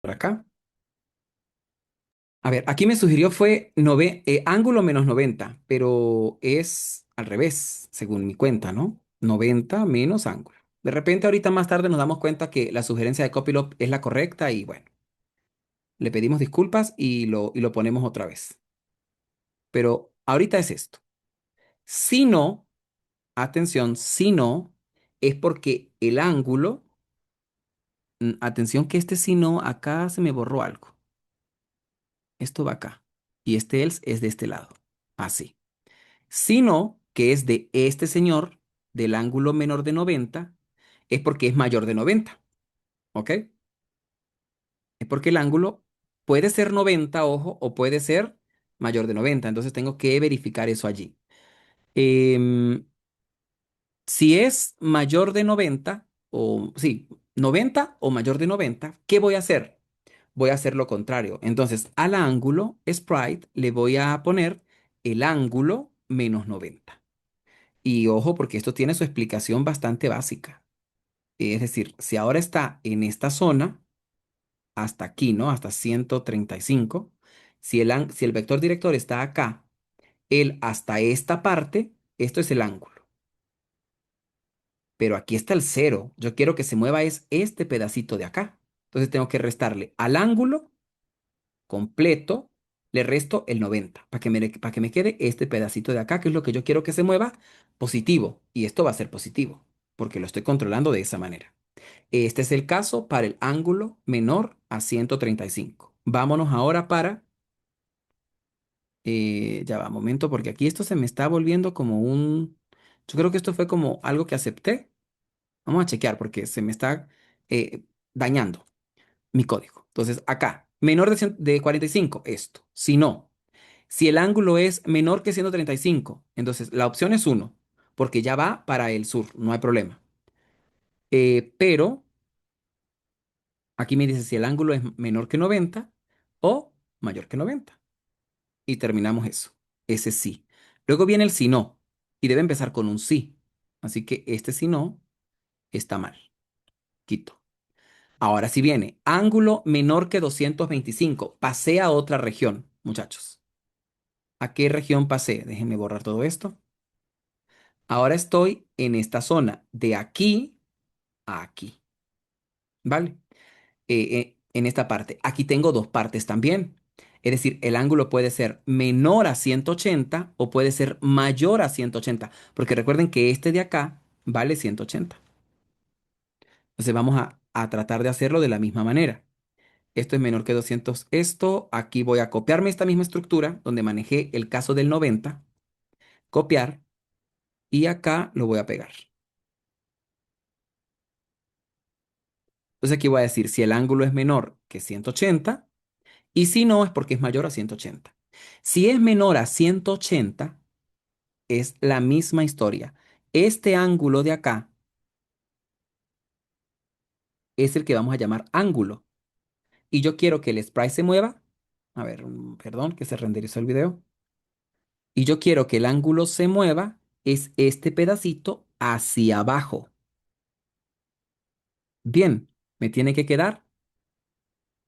Por acá. A ver, aquí me sugirió fue ángulo menos 90, pero es al revés, según mi cuenta, ¿no? 90 menos ángulo. De repente, ahorita más tarde nos damos cuenta que la sugerencia de Copilot es la correcta y bueno, le pedimos disculpas y lo ponemos otra vez. Pero ahorita es esto. Si no, atención, si no, es porque el ángulo, atención que este si no, acá se me borró algo. Esto va acá. Y este else es de este lado. Así. Sino que es de este señor del ángulo menor de 90, es porque es mayor de 90, ¿ok? Es porque el ángulo puede ser 90, ojo, o puede ser mayor de 90, entonces tengo que verificar eso allí. Em, si es mayor de 90, o sí, 90 o mayor de 90, ¿qué voy a hacer? Voy a hacer lo contrario. Entonces, al ángulo sprite le voy a poner el ángulo menos 90. Y ojo, porque esto tiene su explicación bastante básica. Es decir, si ahora está en esta zona, hasta aquí, ¿no? Hasta 135, si el vector director está acá, él hasta esta parte, esto es el ángulo. Pero aquí está el cero. Yo quiero que se mueva es este pedacito de acá. Entonces tengo que restarle al ángulo completo, le resto el 90 para que me quede este pedacito de acá, que es lo que yo quiero que se mueva positivo. Y esto va a ser positivo, porque lo estoy controlando de esa manera. Este es el caso para el ángulo menor a 135. Vámonos ahora para, ya va, momento, porque aquí esto se me está volviendo como yo creo que esto fue como algo que acepté. Vamos a chequear porque se me está eh, dañando mi código. Entonces, acá, menor de 45, esto. Si no, si el ángulo es menor que 135, entonces la opción es uno, porque ya va para el sur, no hay problema. Pero aquí me dice si el ángulo es menor que 90 o mayor que 90. Y terminamos eso. Ese sí. Luego viene el si no. Y debe empezar con un sí. Así que este si no está mal. Quito. Ahora sí viene. Ángulo menor que 225. Pasé a otra región, muchachos. ¿A qué región pasé? Déjenme borrar todo esto. Ahora estoy en esta zona. De aquí a aquí. ¿Vale? En esta parte. Aquí tengo dos partes también. Es decir, el ángulo puede ser menor a 180 o puede ser mayor a 180, porque recuerden que este de acá vale 180. Entonces vamos a tratar de hacerlo de la misma manera. Esto es menor que 200. Esto, aquí voy a copiarme esta misma estructura donde manejé el caso del 90, copiar, y acá lo voy a pegar. Entonces aquí voy a decir si el ángulo es menor que 180. Y si no, es porque es mayor a 180. Si es menor a 180, es la misma historia. Este ángulo de acá es el que vamos a llamar ángulo. Y yo quiero que el sprite se mueva. A ver, perdón, que se renderizó el video. Y yo quiero que el ángulo se mueva, es este pedacito hacia abajo. Bien, me tiene que quedar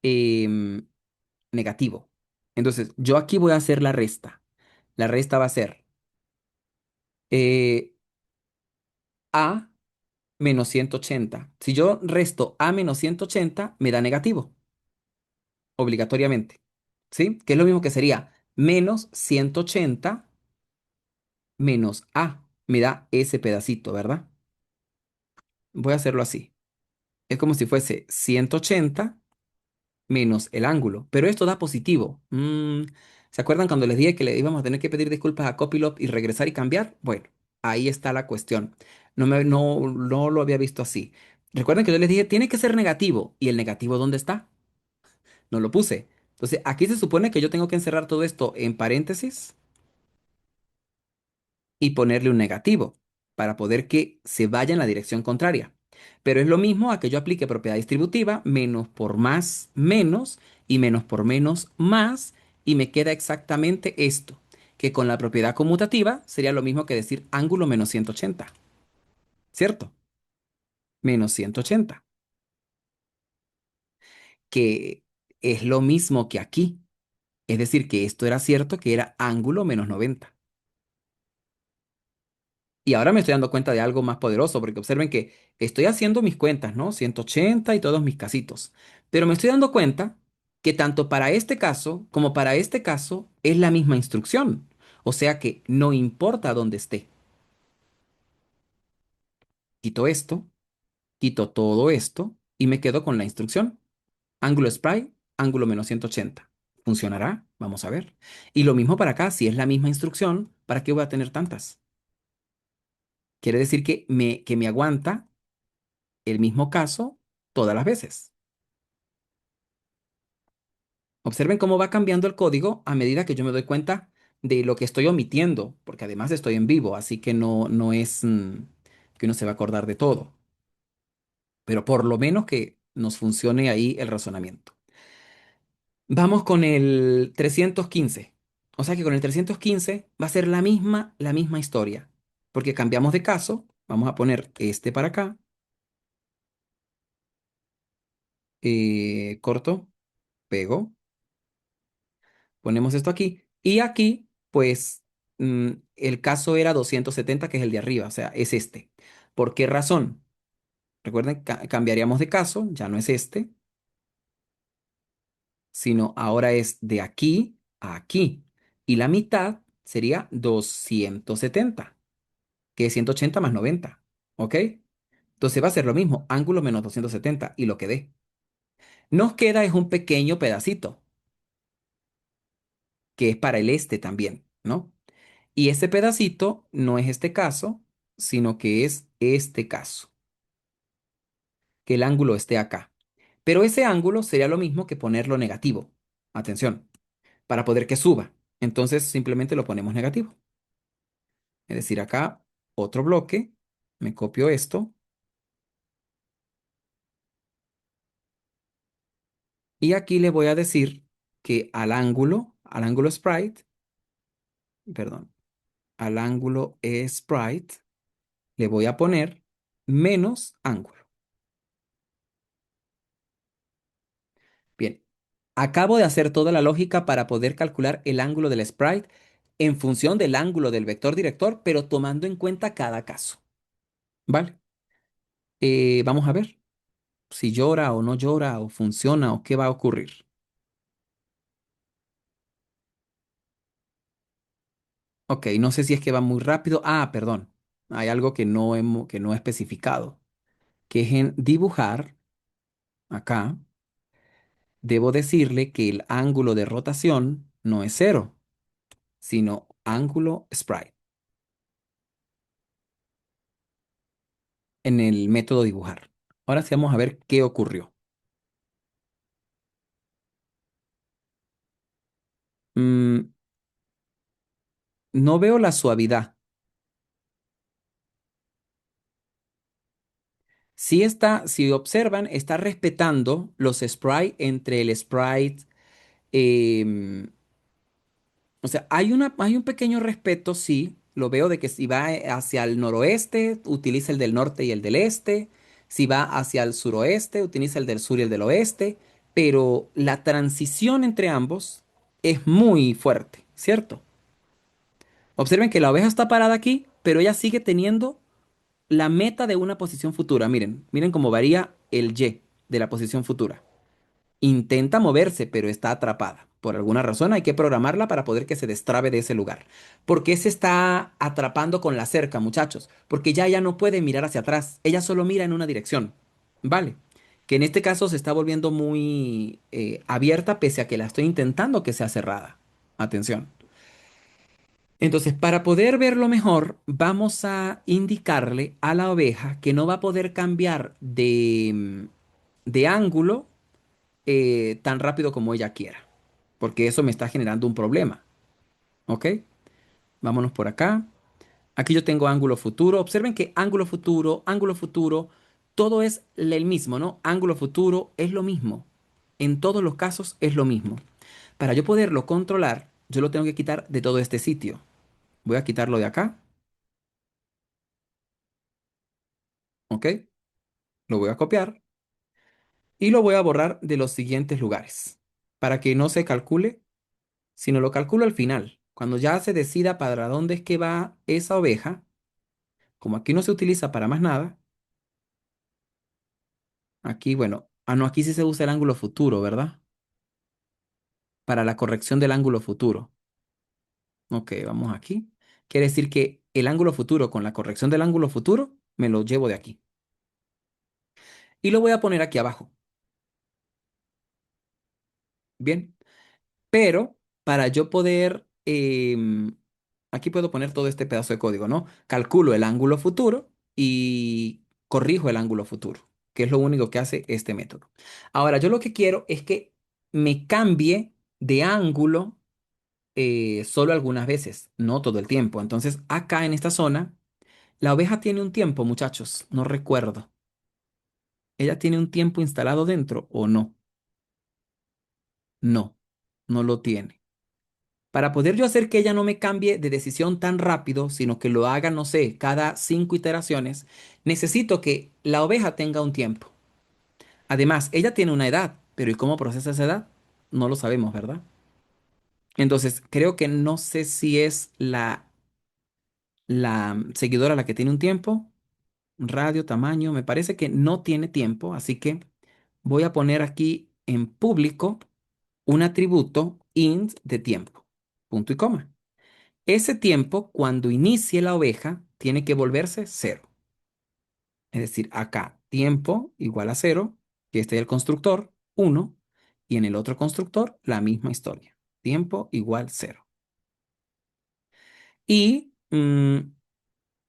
em, negativo. Entonces, yo aquí voy a hacer la resta. La resta va a ser eh, A menos 180. Si yo resto a menos 180, me da negativo, obligatoriamente. ¿Sí? Que es lo mismo que sería menos 180 menos a. Me da ese pedacito, ¿verdad? Voy a hacerlo así. Es como si fuese 180 menos el ángulo. Pero esto da positivo. ¿Se acuerdan cuando les dije que le íbamos a tener que pedir disculpas a Copilot y regresar y cambiar? Bueno, ahí está la cuestión. No lo había visto así. Recuerden que yo les dije, tiene que ser negativo. ¿Y el negativo dónde está? No lo puse. Entonces, aquí se supone que yo tengo que encerrar todo esto en paréntesis y ponerle un negativo para poder que se vaya en la dirección contraria. Pero es lo mismo a que yo aplique propiedad distributiva, menos por más, menos, y menos por menos, más, y me queda exactamente esto, que con la propiedad conmutativa sería lo mismo que decir ángulo menos 180, ¿cierto? Menos 180. que es lo mismo que aquí. Es decir, que esto era cierto que era ángulo menos 90. Y ahora me estoy dando cuenta de algo más poderoso, porque observen que estoy haciendo mis cuentas, ¿no? 180 y todos mis casitos. Pero me estoy dando cuenta que tanto para este caso como para este caso es la misma instrucción. O sea que no importa dónde esté. Quito esto, quito todo esto y me quedo con la instrucción. Ángulo sprite, ángulo menos 180. ¿Funcionará? Vamos a ver. Y lo mismo para acá, si es la misma instrucción, ¿para qué voy a tener tantas? Quiere decir que me aguanta el mismo caso todas las veces. Observen cómo va cambiando el código a medida que yo me doy cuenta de lo que estoy omitiendo, porque además estoy en vivo, así que no es que uno se va a acordar de todo, pero por lo menos que nos funcione ahí el razonamiento. Vamos con el 315. O sea que con el 315 va a ser la misma historia, porque cambiamos de caso. Vamos a poner este para acá, corto, pego. Ponemos esto aquí. Y aquí, pues, el caso era 270 que es el de arriba, o sea, es este. ¿Por qué razón? Recuerden, cambiaríamos de caso, ya no es este, sino ahora es de aquí a aquí. Y la mitad sería 270 que es 180 más 90. ¿Ok? Entonces va a ser lo mismo, ángulo menos 270 y lo que dé. Nos queda es un pequeño pedacito, que es para el este también, ¿no? Y ese pedacito no es este caso, sino que es este caso, que el ángulo esté acá. Pero ese ángulo sería lo mismo que ponerlo negativo. Atención, para poder que suba. Entonces simplemente lo ponemos negativo. Es decir, acá otro bloque, me copio esto y aquí le voy a decir que al ángulo sprite, perdón, al ángulo sprite le voy a poner menos ángulo. Bien, acabo de hacer toda la lógica para poder calcular el ángulo del sprite en función del ángulo del vector director, pero tomando en cuenta cada caso. ¿Vale? Vamos a ver si llora o no llora o funciona o qué va a ocurrir. Ok, no sé si es que va muy rápido. Ah, perdón. Hay algo que no he especificado, que es en dibujar, acá, debo decirle que el ángulo de rotación no es cero, sino ángulo sprite en el método dibujar. Ahora sí vamos a ver qué ocurrió. Mm, no veo la suavidad. Sí está, si observan, está respetando los sprites entre el sprite. em, o sea, hay un pequeño respeto, sí. Lo veo de que si va hacia el noroeste, utiliza el del norte y el del este. Si va hacia el suroeste, utiliza el del sur y el del oeste. Pero la transición entre ambos es muy fuerte, ¿cierto? Observen que la oveja está parada aquí, pero ella sigue teniendo la meta de una posición futura. Miren, miren cómo varía el Y de la posición futura. Intenta moverse, pero está atrapada. Por alguna razón hay que programarla para poder que se destrabe de ese lugar. ¿Por qué se está atrapando con la cerca, muchachos? Porque ya ella no puede mirar hacia atrás. Ella solo mira en una dirección. ¿Vale? Que en este caso se está volviendo muy abierta pese a que la estoy intentando que sea cerrada. Atención. Entonces, para poder verlo mejor, vamos a indicarle a la oveja que no va a poder cambiar de ángulo tan rápido como ella quiera, porque eso me está generando un problema. ¿Ok? Vámonos por acá. Aquí yo tengo ángulo futuro. Observen que ángulo futuro, todo es el mismo, ¿no? Ángulo futuro es lo mismo. En todos los casos es lo mismo. Para yo poderlo controlar, yo lo tengo que quitar de todo este sitio. Voy a quitarlo de acá. ¿Ok? Lo voy a copiar y lo voy a borrar de los siguientes lugares para que no se calcule, sino lo calculo al final. Cuando ya se decida para dónde es que va esa oveja, como aquí no se utiliza para más nada, aquí, bueno, no, aquí sí se usa el ángulo futuro, ¿verdad? Para la corrección del ángulo futuro. Ok, vamos aquí. Quiere decir que el ángulo futuro con la corrección del ángulo futuro me lo llevo de aquí. Y lo voy a poner aquí abajo. Bien. Pero para yo poder, aquí puedo poner todo este pedazo de código, ¿no? Calculo el ángulo futuro y corrijo el ángulo futuro, que es lo único que hace este método. Ahora, yo lo que quiero es que me cambie de ángulo solo algunas veces, no todo el tiempo. Entonces, acá en esta zona, la oveja tiene un tiempo, muchachos, no recuerdo. ¿Ella tiene un tiempo instalado dentro o no? No, no lo tiene. Para poder yo hacer que ella no me cambie de decisión tan rápido, sino que lo haga, no sé, cada 5 iteraciones, necesito que la oveja tenga un tiempo. Además, ella tiene una edad, pero ¿y cómo procesa esa edad? No lo sabemos, ¿verdad? Entonces, creo que no sé si es la seguidora la que tiene un tiempo, radio, tamaño, me parece que no tiene tiempo, así que voy a poner aquí en público un atributo int de tiempo, punto y coma. Ese tiempo, cuando inicie la oveja, tiene que volverse cero. Es decir, acá tiempo igual a cero, que este es el constructor, uno, y en el otro constructor la misma historia. Tiempo igual cero. Y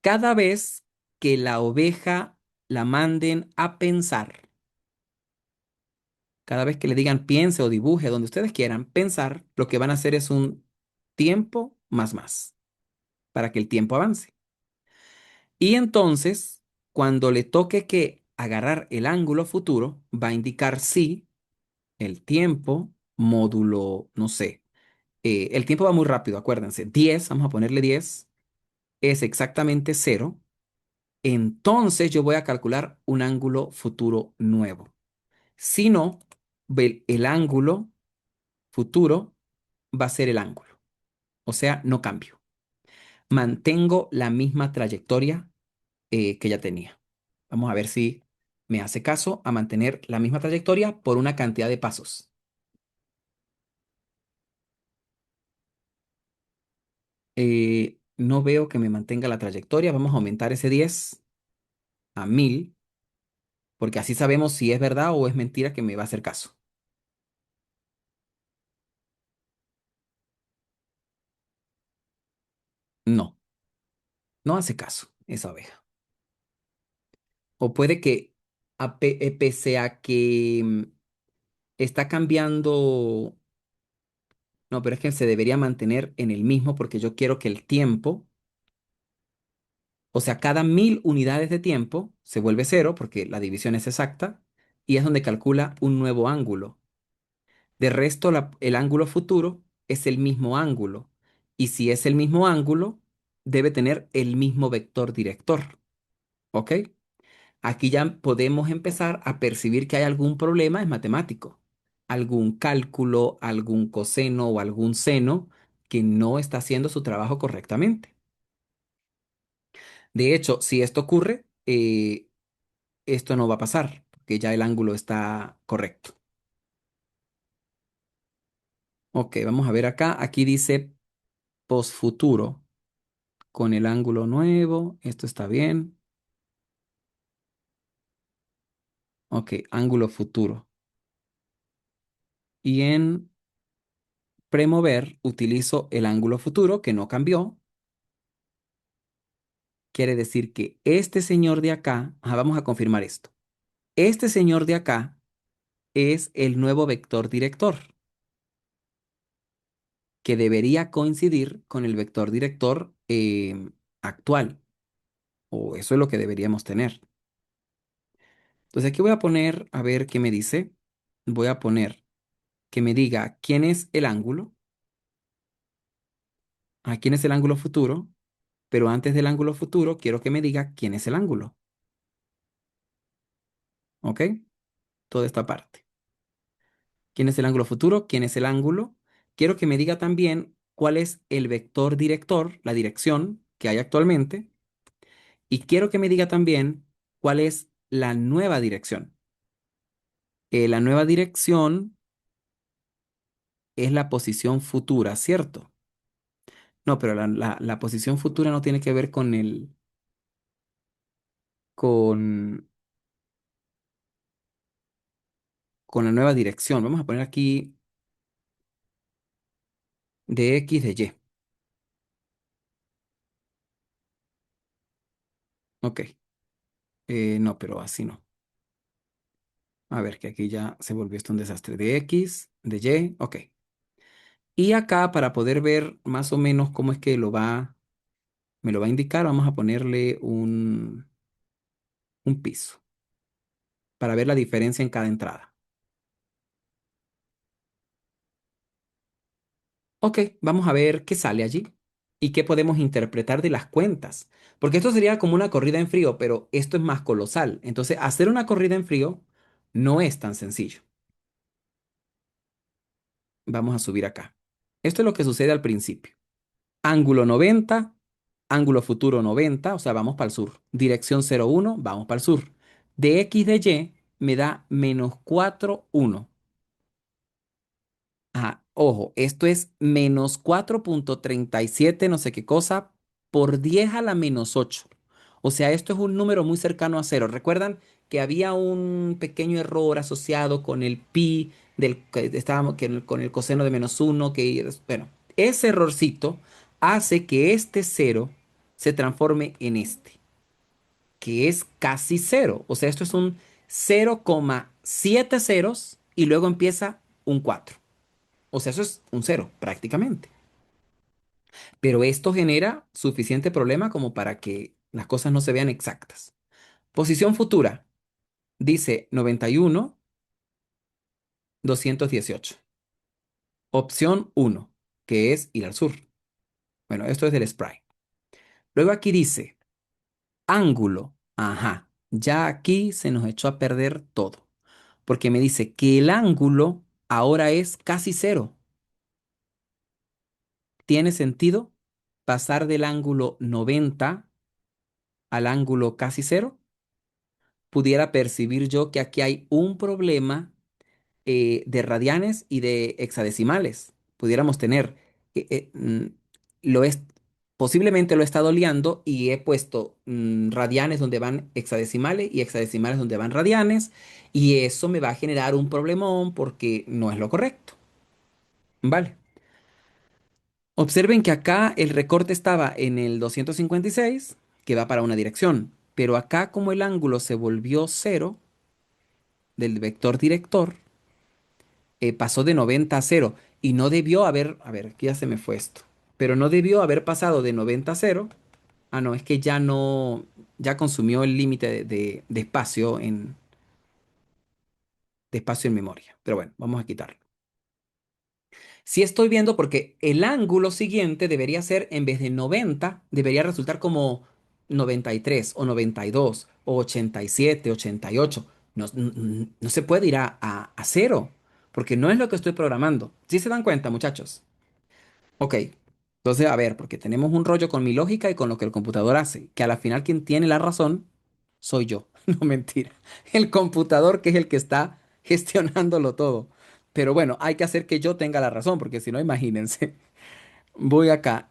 cada vez que la oveja la manden a pensar, cada vez que le digan piense o dibuje donde ustedes quieran pensar, lo que van a hacer es un tiempo más, para que el tiempo avance. Y entonces, cuando le toque que agarrar el ángulo futuro, va a indicar si el tiempo módulo, no sé, el tiempo va muy rápido, acuérdense, 10, vamos a ponerle 10, es exactamente cero. Entonces yo voy a calcular un ángulo futuro nuevo. Si no, el ángulo futuro va a ser el ángulo. O sea, no cambio. Mantengo la misma trayectoria que ya tenía. Vamos a ver si me hace caso a mantener la misma trayectoria por una cantidad de pasos. No veo que me mantenga la trayectoria. Vamos a aumentar ese 10 a 1000, porque así sabemos si es verdad o es mentira que me va a hacer caso. No, no hace caso esa oveja. O puede que, pese a que está cambiando, no, pero es que se debería mantener en el mismo porque yo quiero que el tiempo, o sea, cada 1000 unidades de tiempo se vuelve cero porque la división es exacta y es donde calcula un nuevo ángulo. De resto, el ángulo futuro es el mismo ángulo. Y si es el mismo ángulo, debe tener el mismo vector director. ¿Ok? Aquí ya podemos empezar a percibir que hay algún problema en matemático. Algún cálculo, algún coseno o algún seno que no está haciendo su trabajo correctamente. De hecho, si esto ocurre, esto no va a pasar, porque ya el ángulo está correcto. Ok, vamos a ver acá. Aquí dice posfuturo con el ángulo nuevo. Esto está bien. Ok, ángulo futuro. Y en premover utilizo el ángulo futuro que no cambió. Quiere decir que este señor de acá, vamos a confirmar esto. Este señor de acá es el nuevo vector director, que debería coincidir con el vector director actual, o eso es lo que deberíamos tener. Entonces aquí voy a poner, a ver qué me dice. Voy a poner que me diga quién es el ángulo, quién es el ángulo futuro, pero antes del ángulo futuro quiero que me diga quién es el ángulo. ¿Ok? toda esta parte. ¿Quién es el ángulo futuro? ¿Quién es el ángulo? Quiero que me diga también cuál es el vector director, la dirección que hay actualmente. Y quiero que me diga también cuál es la nueva dirección. La nueva dirección es la posición futura, ¿cierto? No, pero la posición futura no tiene que ver con, con la nueva dirección. Vamos a poner aquí de X de Y. Ok. No, pero así no. A ver, que aquí ya se volvió esto un desastre. De X, de Y, ok. Y acá para poder ver más o menos cómo es que me lo va a indicar, vamos a ponerle un piso para ver la diferencia en cada entrada. Ok, vamos a ver qué sale allí y qué podemos interpretar de las cuentas. Porque esto sería como una corrida en frío, pero esto es más colosal. Entonces, hacer una corrida en frío no es tan sencillo. Vamos a subir acá. Esto es lo que sucede al principio. Ángulo 90, ángulo futuro 90, o sea, vamos para el sur. Dirección 01, vamos para el sur. De X de Y me da menos 4 1. Ajá, ojo, esto es menos 4,37 no sé qué cosa por 10 a la menos 8. O sea, esto es un número muy cercano a cero. ¿Recuerdan que había un pequeño error asociado con el pi que estábamos con el coseno de menos uno? Bueno, ese errorcito hace que este cero se transforme en este, que es casi cero. O sea, esto es un 0,7 ceros y luego empieza un 4. O sea, eso es un cero prácticamente. Pero esto genera suficiente problema como para que las cosas no se vean exactas. Posición futura, dice 91, 218. Opción uno, que es ir al sur. Bueno, esto es del spray. Luego aquí dice ángulo. Ajá, ya aquí se nos echó a perder todo. Porque me dice que el ángulo ahora es casi cero. ¿Tiene sentido pasar del ángulo 90 al ángulo casi cero? Pudiera percibir yo que aquí hay un problema de radianes y de hexadecimales. Pudiéramos tener, eh, eh, mm, lo es, posiblemente lo he estado liando y he puesto radianes donde van hexadecimales y hexadecimales donde van radianes, y eso me va a generar un problemón porque no es lo correcto. Vale. Observen que acá el recorte estaba en el 256, que va para una dirección, pero acá como el ángulo se volvió cero del vector director, pasó de 90 a cero y no debió haber, a ver, aquí ya se me fue esto, pero no debió haber pasado de 90 a cero. Ah, no, es que ya no, ya consumió el límite de espacio en memoria. Pero bueno, vamos a quitarlo. Sí estoy viendo porque el ángulo siguiente debería ser, en vez de 90 debería resultar como 93 o 92 o 87, 88. No, no se puede ir a cero, porque no es lo que estoy programando. ¿Sí se dan cuenta, muchachos? Ok, entonces a ver, porque tenemos un rollo con mi lógica y con lo que el computador hace, que a la final quien tiene la razón soy yo. No, mentira. El computador, que es el que está gestionándolo todo. Pero bueno, hay que hacer que yo tenga la razón, porque si no, imagínense. Voy acá.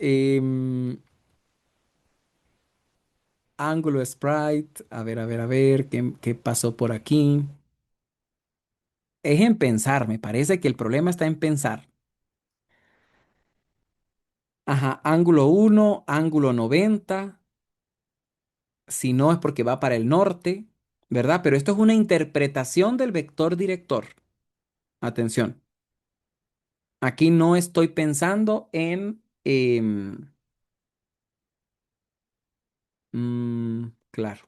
Ángulo sprite. A ver, a ver, a ver. ¿Qué pasó por aquí? Es en pensar. Me parece que el problema está en pensar. Ajá, ángulo uno, ángulo 90. Si no es porque va para el norte, ¿verdad? Pero esto es una interpretación del vector director. Atención. Aquí no estoy pensando en... claro.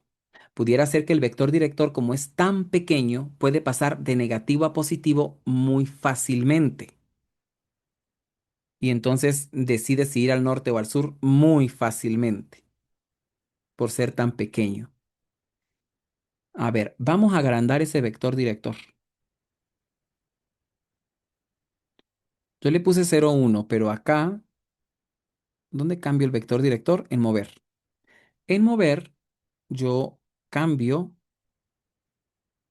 Pudiera ser que el vector director, como es tan pequeño, puede pasar de negativo a positivo muy fácilmente. Y entonces decide si ir al norte o al sur muy fácilmente, por ser tan pequeño. A ver, vamos a agrandar ese vector director. Yo le puse 0,1, pero acá, ¿dónde cambio el vector director? En mover. En mover, yo cambio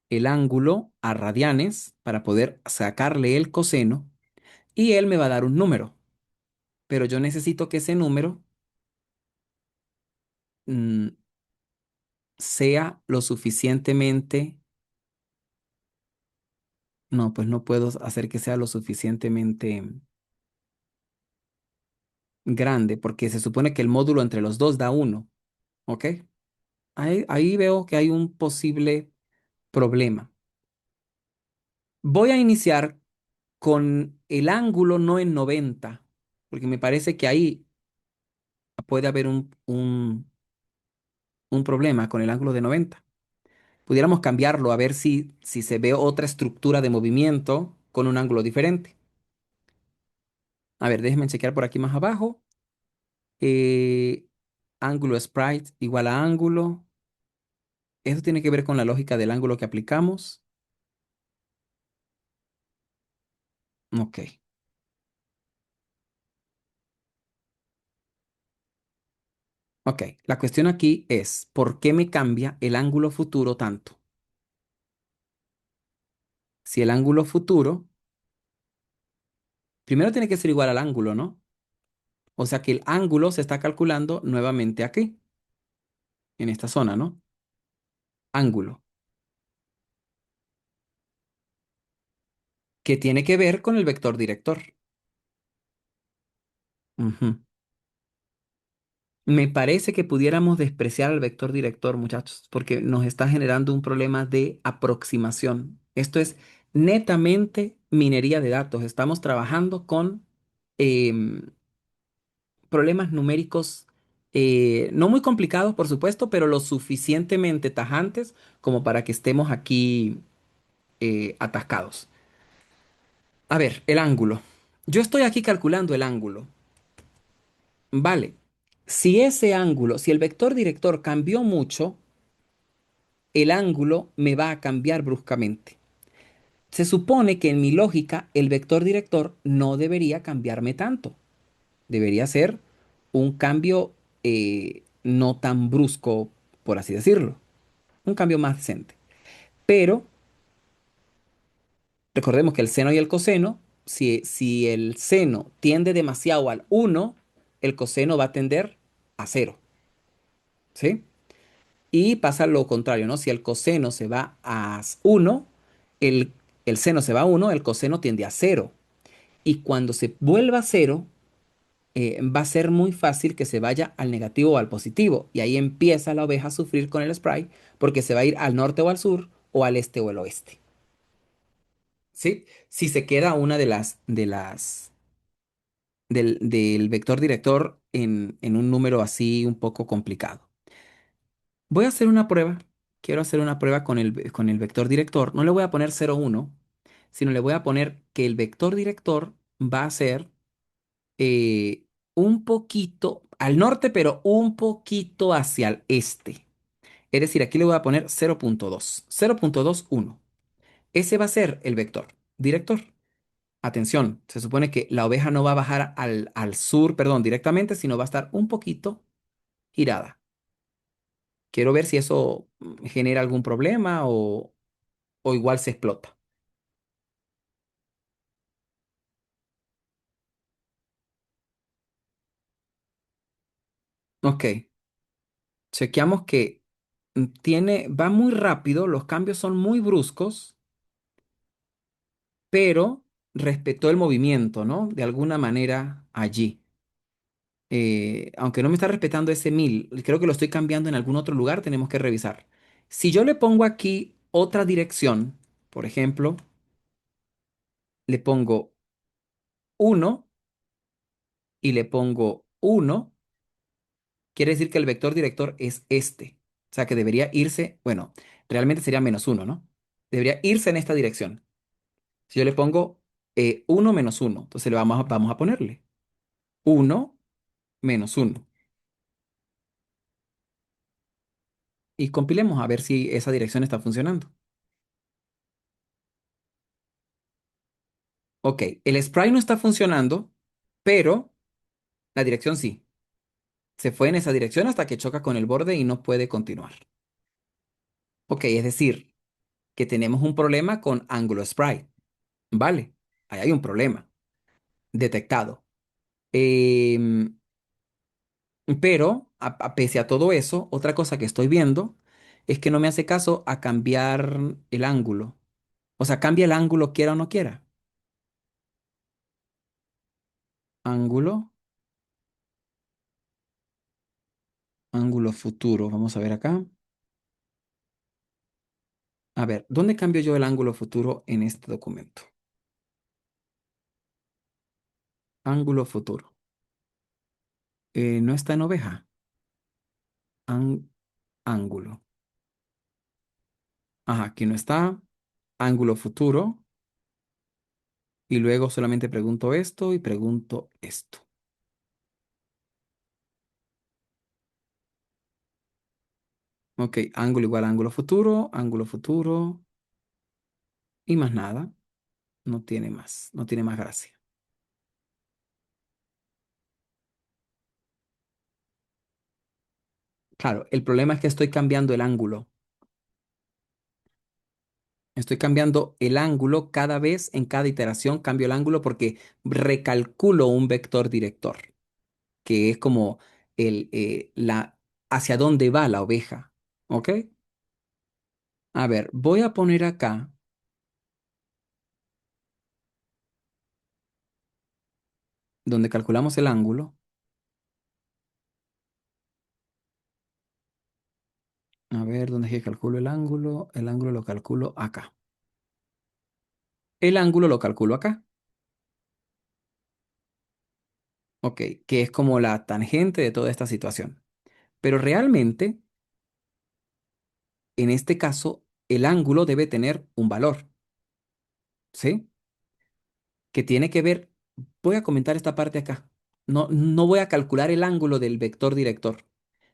el ángulo a radianes para poder sacarle el coseno y él me va a dar un número. Pero yo necesito que ese número mm, sea lo suficientemente. No, pues no puedo hacer que sea lo suficientemente grande porque se supone que el módulo entre los dos da uno. ¿Ok? Ahí veo que hay un posible problema. Voy a iniciar con el ángulo no en 90 porque me parece que ahí puede haber un problema con el ángulo de 90. Pudiéramos cambiarlo a ver si se ve otra estructura de movimiento con un ángulo diferente. A ver, déjenme chequear por aquí más abajo. Eh, ángulo sprite igual a ángulo. Esto tiene que ver con la lógica del ángulo que aplicamos. Ok, ok. La cuestión aquí es, ¿por qué me cambia el ángulo futuro tanto? Si el ángulo futuro, primero tiene que ser igual al ángulo, ¿no? O sea que el ángulo se está calculando nuevamente aquí, en esta zona, ¿no? Ángulo, que tiene que ver con el vector director. Ujú. Me parece que pudiéramos despreciar al vector director, muchachos, porque nos está generando un problema de aproximación. Esto es netamente minería de datos. Estamos trabajando con em, problemas numéricos no muy complicados, por supuesto, pero lo suficientemente tajantes como para que estemos aquí atascados. A ver, el ángulo. Yo estoy aquí calculando el ángulo. Vale. Si ese ángulo, si el vector director cambió mucho, el ángulo me va a cambiar bruscamente. Se supone que en mi lógica el vector director no debería cambiarme tanto. Debería ser un cambio no tan brusco, por así decirlo. Un cambio más decente. Pero recordemos que el seno y el coseno, si el seno tiende demasiado al uno, el coseno va a tender a cero. ¿Sí? Y pasa lo contrario, ¿no? Si el coseno se va a uno, el, el seno se va a uno, el coseno tiende a cero. Y cuando se vuelva a cero, va a ser muy fácil que se vaya al negativo o al positivo. Y ahí empieza la oveja a sufrir con el spray porque se va a ir al norte o al sur o al este o al oeste. ¿Sí? Si se queda una del vector director en un número así un poco complicado. Voy a hacer una prueba. Quiero hacer una prueba con el vector director. No le voy a poner 0,1, sino le voy a poner que el vector director va a ser eh, un poquito al norte, pero un poquito hacia el este. Es decir, aquí le voy a poner 0,2, 0,21. Ese va a ser el vector director. Atención, se supone que la oveja no va a bajar al sur, perdón, directamente, sino va a estar un poquito girada. Quiero ver si eso genera algún problema o igual se explota. Ok, chequeamos que va muy rápido, los cambios son muy bruscos, pero respetó el movimiento, ¿no? De alguna manera allí. Aunque no me está respetando ese 1000, creo que lo estoy cambiando en algún otro lugar, tenemos que revisar. Si yo le pongo aquí otra dirección, por ejemplo, le pongo uno y le pongo uno, quiere decir que el vector director es este. O sea que debería irse, bueno, realmente sería -1, ¿no? Debería irse en esta dirección. Si yo le pongo 1 menos uno, entonces vamos a ponerle uno menos uno. Y compilemos a ver si esa dirección está funcionando. Ok, el spray no está funcionando, pero la dirección sí. Se fue en esa dirección hasta que choca con el borde y no puede continuar. Ok, es decir, que tenemos un problema con ángulo spray. Vale, ahí hay un problema detectado. Em, pero, pese a todo eso, otra cosa que estoy viendo es que no me hace caso a cambiar el ángulo. O sea, cambia el ángulo quiera o no quiera. Ángulo, ángulo futuro. Vamos a ver acá. A ver, ¿dónde cambio yo el ángulo futuro en este documento? Ángulo futuro. No está en oveja. Án- ángulo. Ajá, aquí no está. Ángulo futuro. Y luego solamente pregunto esto y pregunto esto. Ok, ángulo igual a ángulo futuro y más nada. No tiene más, no tiene más gracia. Claro, el problema es que estoy cambiando el ángulo. Estoy cambiando el ángulo cada vez, en cada iteración cambio el ángulo porque recalculo un vector director, que es como hacia dónde va la oveja. ¿Ok? A ver, voy a poner acá donde calculamos el ángulo. A ver, ¿dónde es que calculo el ángulo? El ángulo lo calculo acá. El ángulo lo calculo acá. Ok, que es como la tangente de toda esta situación. Pero realmente, en este caso, el ángulo debe tener un valor, ¿sí? Que tiene que ver, voy a comentar esta parte acá. No, no voy a calcular el ángulo del vector director,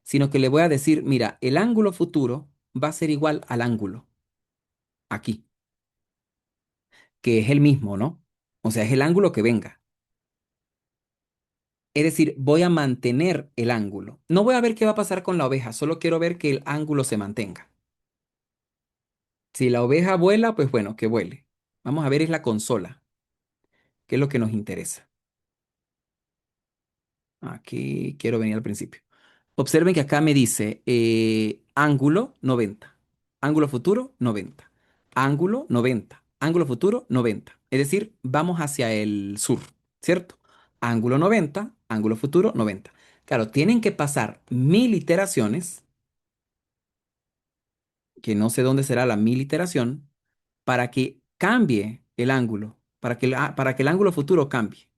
sino que le voy a decir, mira, el ángulo futuro va a ser igual al ángulo aquí, que es el mismo, ¿no? O sea, es el ángulo que venga. Es decir, voy a mantener el ángulo. No voy a ver qué va a pasar con la oveja, solo quiero ver que el ángulo se mantenga. Si la oveja vuela, pues bueno, que vuele. Vamos a ver es la consola, que es lo que nos interesa. Aquí quiero venir al principio. Observen que acá me dice ángulo 90, ángulo futuro 90, ángulo 90, ángulo futuro 90. Es decir, vamos hacia el sur, ¿cierto? Ángulo 90, ángulo futuro 90. Claro, tienen que pasar 1000 iteraciones, que no sé dónde será la 1000 iteración, para que cambie el ángulo, para que el ángulo futuro cambie.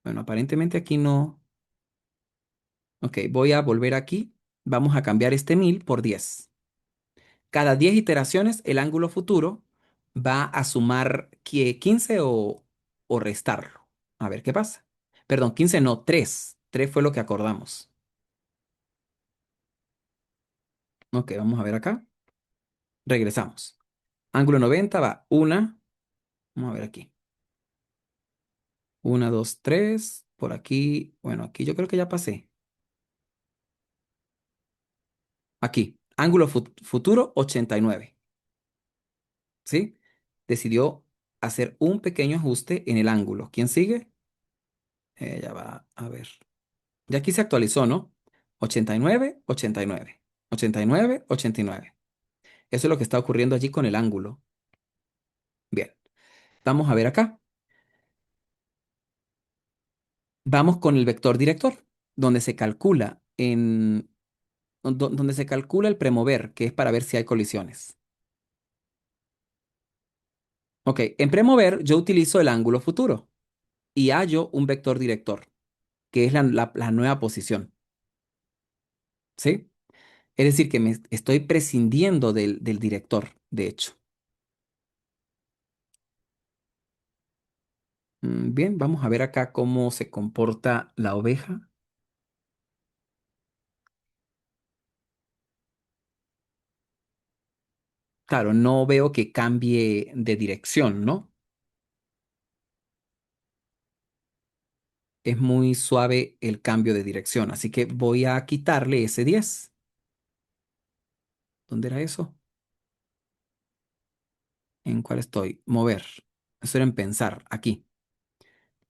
Bueno, aparentemente aquí no. Ok, voy a volver aquí. Vamos a cambiar este 1000 por 10. Cada 10 iteraciones, el ángulo futuro va a sumar 15 o restarlo. A ver qué pasa. Perdón, 15 no, 3. 3 fue lo que acordamos. Ok, vamos a ver acá. Regresamos. Ángulo 90 va una. Vamos a ver aquí. Una, 2, 3. Por aquí. Bueno, aquí yo creo que ya pasé. Aquí. Ángulo futuro 89. ¿Sí? Decidió hacer un pequeño ajuste en el ángulo. ¿Quién sigue? Ya va, a ver. Ya aquí se actualizó, ¿no? 89, 89. 89, 89. Eso es lo que está ocurriendo allí con el ángulo. Bien, vamos a ver acá. Vamos con el vector director, donde se calcula donde se calcula el premover, que es para ver si hay colisiones. Ok, en premover yo utilizo el ángulo futuro y hallo un vector director, que es la nueva posición. ¿Sí? Es decir, que me estoy prescindiendo del director, de hecho. Bien, vamos a ver acá cómo se comporta la oveja. Claro, no veo que cambie de dirección, ¿no? Es muy suave el cambio de dirección, así que voy a quitarle ese 10. ¿Dónde era eso? ¿En cuál estoy? Mover. Eso era en pensar, aquí.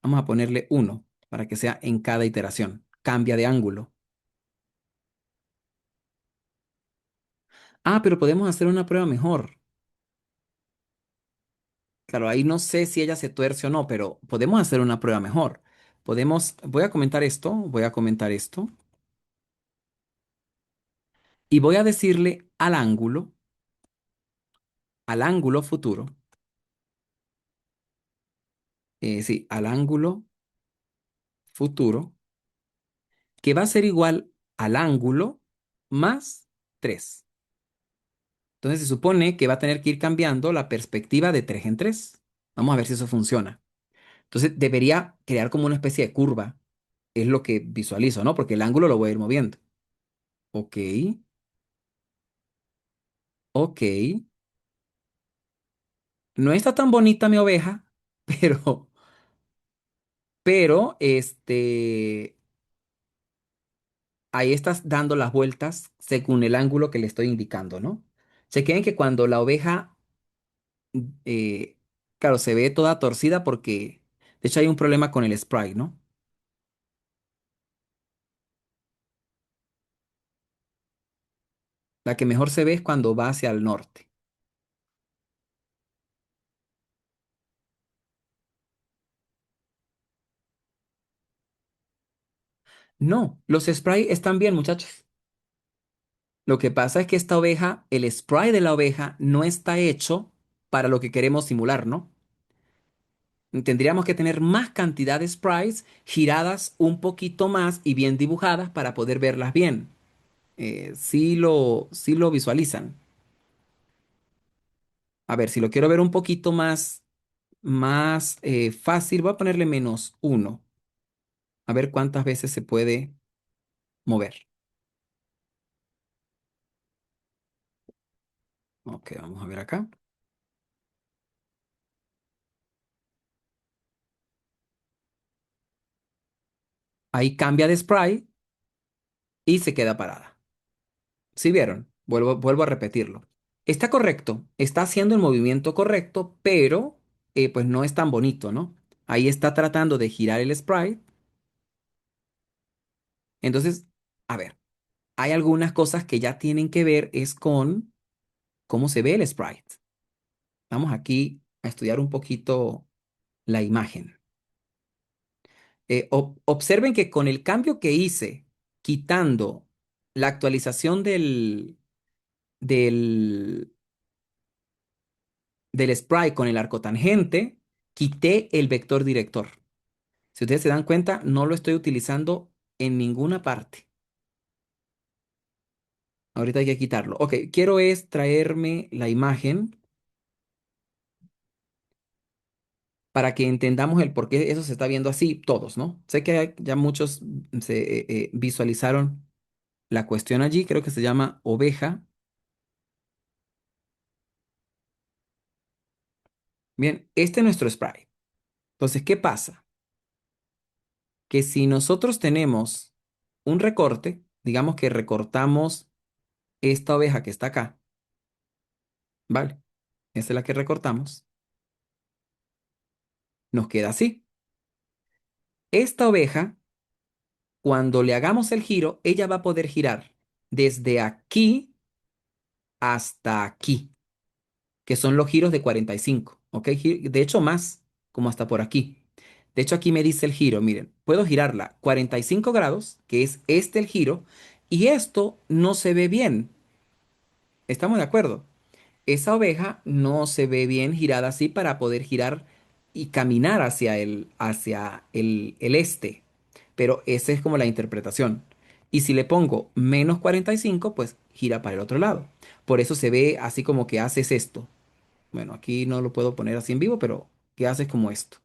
Vamos a ponerle 1 para que sea en cada iteración. Cambia de ángulo. Ah, pero podemos hacer una prueba mejor. Claro, ahí no sé si ella se tuerce o no, pero podemos hacer una prueba mejor. Voy a comentar esto, y voy a decirle al ángulo futuro, sí, al ángulo futuro, que va a ser igual al ángulo más 3. Entonces se supone que va a tener que ir cambiando la perspectiva de 3 en 3. Vamos a ver si eso funciona. Entonces debería crear como una especie de curva. Es lo que visualizo, ¿no? Porque el ángulo lo voy a ir moviendo. Ok, ok. No está tan bonita mi oveja, pero, ahí estás dando las vueltas según el ángulo que le estoy indicando, ¿no? Chequen que cuando la oveja, eh, claro, se ve toda torcida porque, de hecho, hay un problema con el sprite, ¿no? La que mejor se ve es cuando va hacia el norte. No, los sprites están bien, muchachos. Lo que pasa es que esta oveja, el sprite de la oveja no está hecho para lo que queremos simular, ¿no? Tendríamos que tener más cantidad de sprites giradas un poquito más y bien dibujadas para poder verlas bien. Sí lo visualizan. A ver, si lo quiero ver un poquito más fácil, voy a ponerle -1. A ver cuántas veces se puede mover. Ok, vamos a ver acá. Ahí cambia de sprite y se queda parada. ¿Sí vieron? Vuelvo a repetirlo. Está correcto, está haciendo el movimiento correcto, pero pues no es tan bonito, ¿no? Ahí está tratando de girar el sprite. Entonces, a ver, hay algunas cosas que ya tienen que ver es con cómo se ve el sprite. Vamos aquí a estudiar un poquito la imagen. Observen que con el cambio que hice, quitando la actualización del, del sprite con el arco tangente, quité el vector director. Si ustedes se dan cuenta, no lo estoy utilizando en ninguna parte. Ahorita hay que quitarlo. Ok, quiero es traerme la imagen para que entendamos el por qué eso se está viendo así, todos, ¿no? Sé que ya muchos se visualizaron la cuestión allí, creo que se llama oveja. Bien, este es nuestro sprite. Entonces, ¿qué pasa? Que si nosotros tenemos un recorte, digamos que recortamos esta oveja que está acá, ¿vale? Esta es la que recortamos, nos queda así. Esta oveja, cuando le hagamos el giro, ella va a poder girar desde aquí hasta aquí, que son los giros de 45, ¿ok? De hecho, más, como hasta por aquí. De hecho, aquí me dice el giro, miren, puedo girarla 45 grados, que es este el giro, y esto no se ve bien. ¿Estamos de acuerdo? Esa oveja no se ve bien girada así para poder girar y caminar hacia el este. Pero esa es como la interpretación. Y si le pongo -45, pues gira para el otro lado. Por eso se ve así como que haces esto. Bueno, aquí no lo puedo poner así en vivo, pero que haces como esto.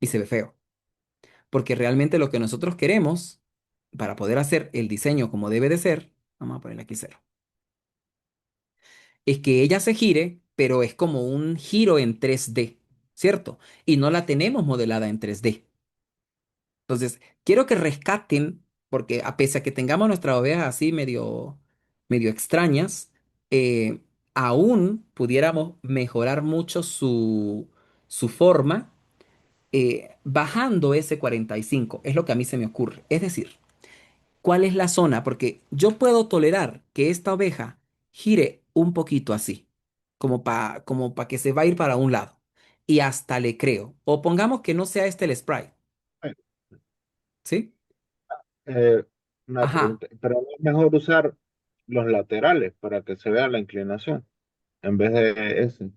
Y se ve feo. Porque realmente lo que nosotros queremos para poder hacer el diseño como debe de ser, vamos a ponerle aquí cero, es que ella se gire, pero es como un giro en 3D, ¿cierto? Y no la tenemos modelada en 3D. Entonces, quiero que rescaten, porque a pesar que tengamos nuestras ovejas así medio extrañas, aún pudiéramos mejorar mucho su forma bajando ese 45. Es lo que a mí se me ocurre. Es decir, ¿cuál es la zona? Porque yo puedo tolerar que esta oveja gire un poquito así, como pa que se va a ir para un lado. Y hasta le creo. O pongamos que no sea este el sprite, Bueno, ¿sí? eh, una Ajá. pregunta, pero es mejor usar los laterales para que se vea la inclinación en vez de ese.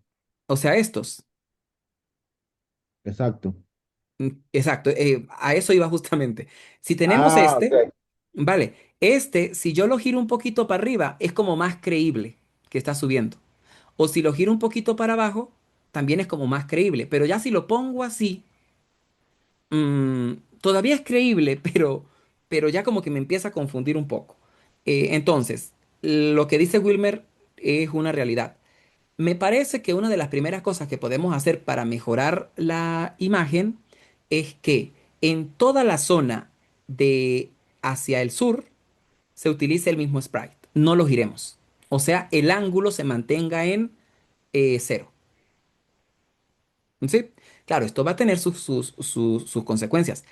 O sea, estos. Exacto. Exacto. A eso iba justamente. Si tenemos Ah, este, ok. vale, este, si yo lo giro un poquito para arriba, es como más creíble que está subiendo. O si lo giro un poquito para abajo, también es como más creíble. Pero ya si lo pongo así, todavía es creíble, pero ya como que me empieza a confundir un poco. Entonces, lo que dice Wilmer es una realidad. Me parece que una de las primeras cosas que podemos hacer para mejorar la imagen es que en toda la zona de hacia el sur se utilice el mismo sprite. No lo giremos. O sea, el ángulo se mantenga en cero. ¿Sí? Claro, esto va a tener sus consecuencias.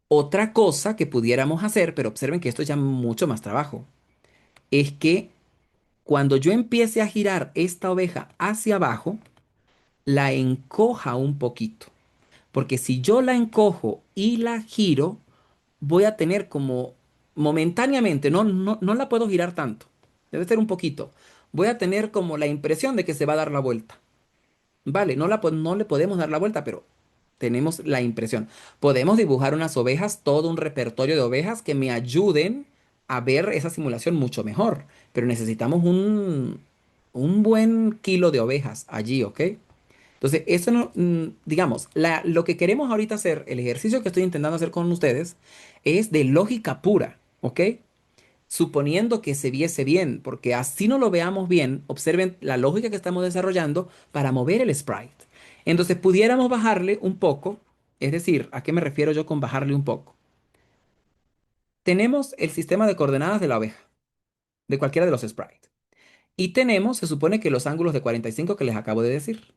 Otra cosa que pudiéramos hacer, pero observen que esto es ya mucho más trabajo, es que cuando yo empiece a girar esta oveja hacia abajo, la encoja un poquito. Porque si yo la encojo y la giro, voy a tener como momentáneamente, no la puedo girar tanto. Debe ser un poquito. Voy a tener como la impresión de que se va a dar la vuelta. Vale, no le podemos dar la vuelta, pero tenemos la impresión. Podemos dibujar unas ovejas, todo un repertorio de ovejas que me ayuden a ver esa simulación mucho mejor. Pero necesitamos un buen kilo de ovejas allí, ¿ok? Entonces, eso no, digamos, lo que queremos ahorita hacer, el ejercicio que estoy intentando hacer con ustedes, es de lógica pura, ¿ok? Suponiendo que se viese bien, porque así no lo veamos bien, observen la lógica que estamos desarrollando para mover el sprite. Entonces, pudiéramos bajarle un poco, es decir, ¿a qué me refiero yo con bajarle un poco? Tenemos el sistema de coordenadas de la oveja, de cualquiera de los sprites. Y tenemos, se supone que los ángulos de 45 que les acabo de decir.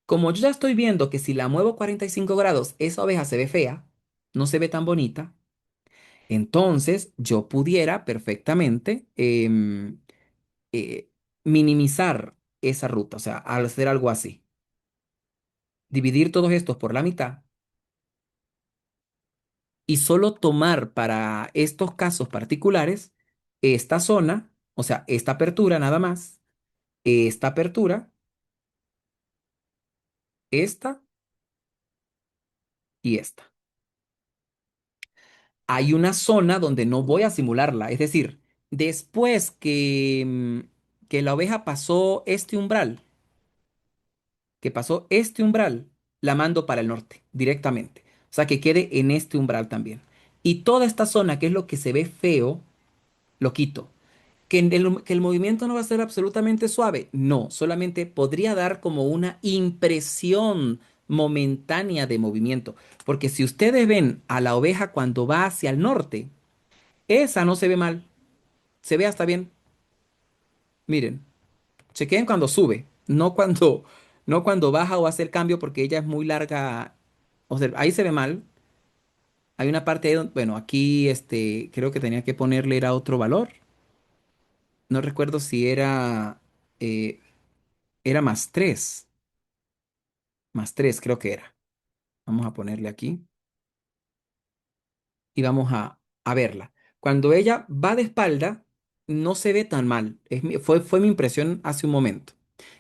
Como yo ya estoy viendo que si la muevo 45 grados, esa oveja se ve fea, no se ve tan bonita, entonces yo pudiera perfectamente eh, minimizar esa ruta, o sea, al hacer algo así, dividir todos estos por la mitad y solo tomar para estos casos particulares esta zona, o sea, esta apertura nada más, esta apertura, esta y esta. Hay una zona donde no voy a simularla, es decir, después que la oveja pasó este umbral, la mando para el norte directamente. O sea, que quede en este umbral también. Y toda esta zona, que es lo que se ve feo, lo quito. Que el movimiento no va a ser absolutamente suave. No, solamente podría dar como una impresión momentánea de movimiento. Porque si ustedes ven a la oveja cuando va hacia el norte, esa no se ve mal, se ve hasta bien. Miren, chequeen cuando sube, no cuando baja o hace el cambio porque ella es muy larga. O sea, ahí se ve mal. Hay una parte ahí donde, bueno, aquí creo que tenía que ponerle era otro valor. No recuerdo si eh, era más tres creo que era. Vamos a ponerle aquí y vamos a verla. Cuando ella va de espalda, no se ve tan mal. Fue mi impresión hace un momento.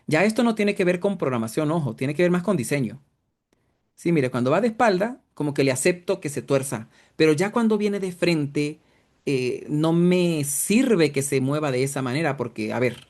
Ya esto no tiene que ver con programación, ojo, tiene que ver más con diseño. Sí, mire, cuando va de espalda, como que le acepto que se tuerza, pero ya cuando viene de frente, no me sirve que se mueva de esa manera, porque, a ver,